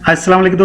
अस्सलाम वालेकुम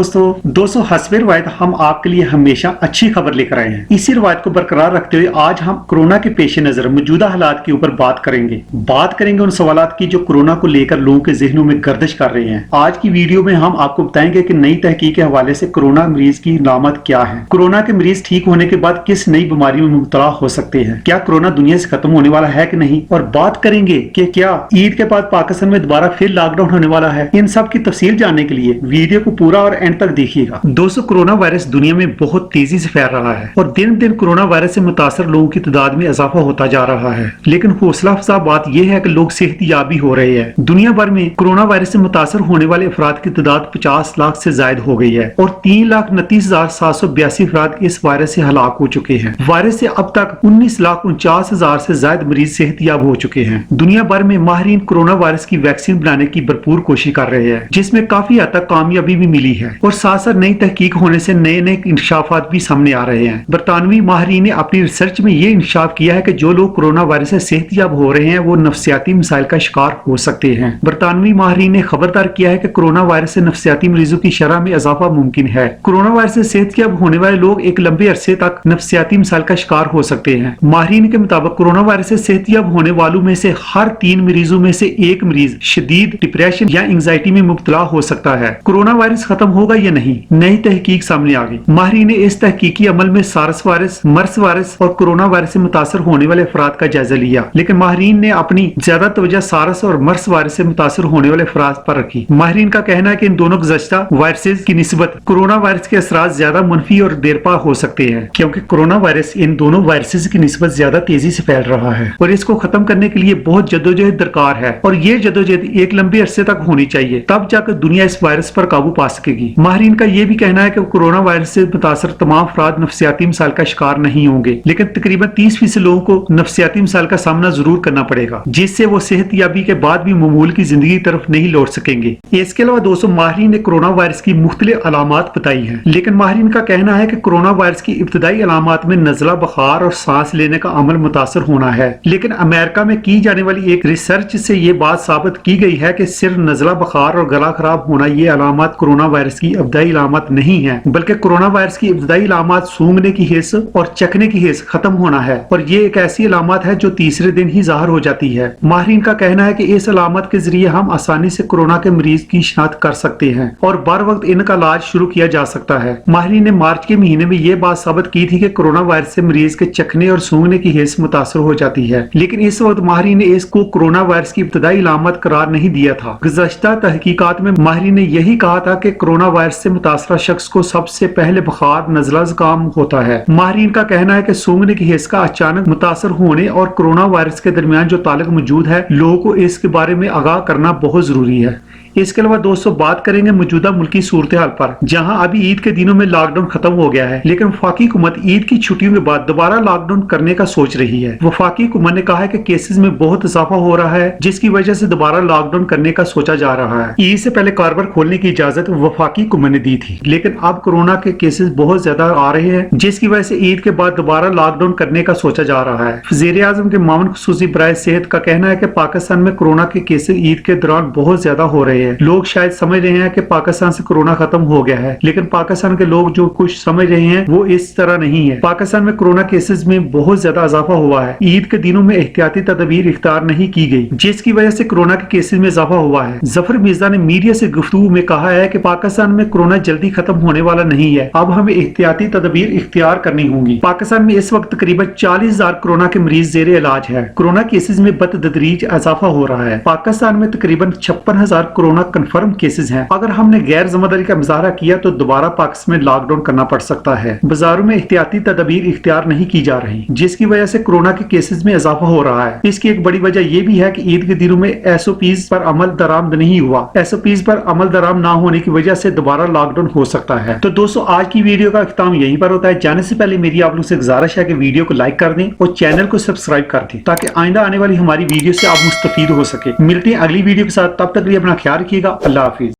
दोस्तों हस्बे रवायत हम आपके लिए हमेशा अच्छी खबर लेकर आए हैं। इसी रवायत को बरकरार रखते हुए आज हम कोरोना के पेश नजर मौजूदा हालात के ऊपर बात करेंगे उन सवालात की जो कोरोना को लेकर लोगों के जहनों में गर्दिश कर रहे हैं। आज की वीडियो में हम आपको बताएंगे कि नई तहकीक के हवाले से कोरोना मरीज की अलामत क्या है, कोरोना के मरीज ठीक होने के बाद किस नई बीमारी में मुब्तला हो सकते हैं, क्या कोरोना दुनिया से खत्म होने वाला है कि नहीं, और बात करेंगे कि क्या ईद के बाद पाकिस्तान में दोबारा फिर लॉकडाउन होने वाला है। इन सब की तफसील जानने के लिए वीडियो को पूरा और एंड तक देखिएगा। दोस्तों, कोरोना वायरस दुनिया में बहुत तेजी से फैल रहा है और दिन दिन कोरोना वायरस से मुतासर लोगों की तादाद में इजाफा होता जा रहा है, लेकिन हौसला अफजा बात यह है कि लोग सेहतयाब भी हो रहे हैं। दुनिया भर में कोरोना वायरस से मुतासर होने वाले अफराद की तादाद 50 लाख से ज्यादा हो गई है और 3,29,782 अफराद इस वायरस से हलाक हो चुके हैं। वायरस से अब तक 19,49,000 से ज्यादा मरीज सेहतयाब हो चुके हैं। दुनिया भर में माहिरीन कोरोना वायरस की वैक्सीन बनाने की भरपूर कोशिश कर रहे हैं, जिसमें काफी हद तक कामयाबी भी मिली है और साथ साथ नई तहकीक होने से नए नए इंकशाफात भी सामने आ रहे हैं। बरतानवी माहिरीन ने अपनी रिसर्च में ये इंकशाफ किया है कि जो लोग कोरोना वायरस से सेहतयाब हो रहे हैं वो नफ्सियाती मसाइल का शिकार हो सकते हैं। बरतानवी माहिरीन ने खबरदार किया है कि कोरोना वायरस से नफ्सियाती मरीजों की शरह में इजाफा मुमकिन है। कोरोना वायरस से सेहतयाब होने वाले लोग एक लंबे अरसे तक नफ्सियाती मसाइल का शिकार हो सकते हैं। माहिरीन के मुताबिक कोरोना वायरस से सेहतयाब होने वालों में से हर 3 मरीजों में से एक मरीज शदीद डिप्रेशन या एंग्जाइटी में मुब्तला हो सकता है। कोरोना वायरस खत्म होगा या नहीं, नई तहकीक सामने आ गई। माहिरीन ने इस तहकीकी अमल में सार्स वायरस, मर्स वायरस और कोरोना वायरस से मुतासर होने वाले अफराद का जायजा लिया, लेकिन माहिरीन ने अपनी ज्यादा तवज्जो सार्स और मर्स वायरस से मुतासर होने वाले अफराद पर रखी। माहिरीन का कहना है कि इन दोनों गुज़श्ता वायरसेस की निस्बत कोरोना वायरस के असरात ज्यादा मुनफी और देरपा हो सकते हैं, क्योंकि कोरोना वायरस इन दोनों वायरसेस की निस्बत ज्यादा तेजी से फैल रहा है और इसको खत्म करने के लिए बहुत जद्दोजहद दरकार है और ये जद्दोजहद एक लंबे अरसे तक होनी चाहिए, तब जाकर दुनिया इस वायरस पर काबू पा सकेगी। माहिरीन का यह भी कहना है कि कोरोना वायरस से मुतासर तमाम अफराद नफ्सियाती मसाइल का शिकार नहीं होंगे, लेकिन तकरीबन 30% लोगों को नफ्सियाती मसाइल का सामना जरूर करना पड़ेगा, जिससे वो सेहतयाबी के बाद भी मामूल की जिंदगी की तरफ नहीं लौट सकेंगे। इसके अलावा दोस्तों, माहिरीन ने कोरोना वायरस की मुख्तलिफ अलामात बताई हैं, लेकिन माहिरीन का कहना है कि कोरोना वायरस की इब्तदाई अलामात में नजला, बुखार और सांस लेने का अमल मुतासर होना है, लेकिन अमेरिका में की जाने वाली एक रिसर्च से ये बात साबित की गई है कि सिर्फ नजला, बुखार और गला खराब होना ये अलामत कोरोना वायरस की इब्तदाई अलामत नहीं है, बल्कि कोरोना वायरस की इब्तदाई अलामत सूंघने की हिस्स और चखने की हिस्स खत्म होना है और ये एक ऐसी अलामत है जो तीसरे दिन ही जाहिर हो जाती है। माहिरीन का कहना है कि इस अलामत के जरिए हम आसानी से कोरोना के मरीज की शिनाख्त कर सकते हैं और बर वक्त इनका इलाज शुरू किया जा सकता है। माहिरीन ने मार्च के महीने में ये बात साबित की थी कि कोरोना वायरस से मरीज के चखने और सूंघने की हिस्स मुतासर हो जाती है, लेकिन इस वक्त माहिरीन ने इसको कोरोना वायरस की इब्तदाई अलामत करार नहीं दिया था। गुज़श्ता तहकीकात में माहिरीन ने यही कहा था कि कोरोना वायरस से मुतासरा शख्स को सबसे पहले बुखार, नज़ला ज़ुकाम होता है। माहिरीन का कहना है कि सूंघने की हिस्स का अचानक मुतासर होने और कोरोना वायरस के दरमियान जो ताल्लुक मौजूद है, लोगों को इसके बारे में आगाह करना बहुत जरूरी है। इसके अलावा दोस्तों, बात करेंगे मौजूदा मुल्की सूरत हाल पर, जहां अभी ईद के दिनों में लॉकडाउन खत्म हो गया है, लेकिन वफाकी हुकूमत ईद की छुट्टियों के बाद दोबारा लॉकडाउन करने का सोच रही है। वफाकी हुकूमत ने कहा है कि केसेस में बहुत इजाफा हो रहा है, जिसकी वजह से दोबारा लॉकडाउन करने का सोचा जा रहा है। ईद से पहले कारोबार खोलने की इजाजत वफाकी हुकूमत ने दी थी, लेकिन अब कोरोना के केसेस बहुत ज्यादा आ रहे हैं, जिसकी वजह से ईद के बाद दोबारा लॉकडाउन करने का सोचा जा रहा है। वज़ीर आज़म के मामून खुसूसी बराए सेहत का कहना है कि पाकिस्तान में कोरोना के केसेस ईद के दौरान बहुत ज्यादा हो रहे हैं। लोग शायद समझ रहे हैं कि पाकिस्तान से कोरोना खत्म हो गया है, लेकिन पाकिस्तान के लोग जो कुछ समझ रहे हैं वो इस तरह नहीं है। पाकिस्तान में कोरोना केसेस में बहुत ज्यादा इजाफा हुआ है। ईद के दिनों में एहतियाती तदबीर इख्तियार नहीं की गई, जिसकी वजह से कोरोना के केसेस में इजाफा हुआ है। जफर मिर्जा ने मीडिया से गुफ्तगू में कहा है कि पाकिस्तान में कोरोना जल्दी खत्म होने वाला नहीं है, अब हमें एहतियाती तदबीर इख्तियार करनी होंगी। पाकिस्तान में इस वक्त तकरीबन 40,000 कोरोना के मरीज जेर इलाज है। कोरोना केसेस में बतदरीज इजाफा हो रहा है। पाकिस्तान में तकरीबन 56,000 कोरोना कन्फर्म केसेस हैं। अगर हमने गैर जिम्मेदारी का मुजाहरा किया तो दोबारा पाकिस्तान में लॉकडाउन करना पड़ सकता है। बाजारों में एहतियाती तदबीर इख्तियार नहीं की जा रही, जिसकी वजह से कोरोना के केसेस में इजाफा हो रहा है। इसकी एक बड़ी वजह यह भी है कि ईद के दिनों में SOPs पर अमल दरामद नहीं हुआ। SOPs पर अमल दरामद ना होने की वजह से दोबारा लॉकडाउन हो सकता है। तो दोस्तों, आज की वीडियो का इख्तिताम यहीं पर होता है। जाने से पहले मेरी आप लोगों से गुजारिश है कि वीडियो को लाइक कर दें और चैनल को सब्सक्राइब कर दें, ताकि आइंदा आने वाली हमारी वीडियो से आप मुस्तफीद हो सके। मिलते हैं अगली वीडियो के साथ, तब तक के लिए अपना ख्याल रखिएगा। अल्लाह हाफिज।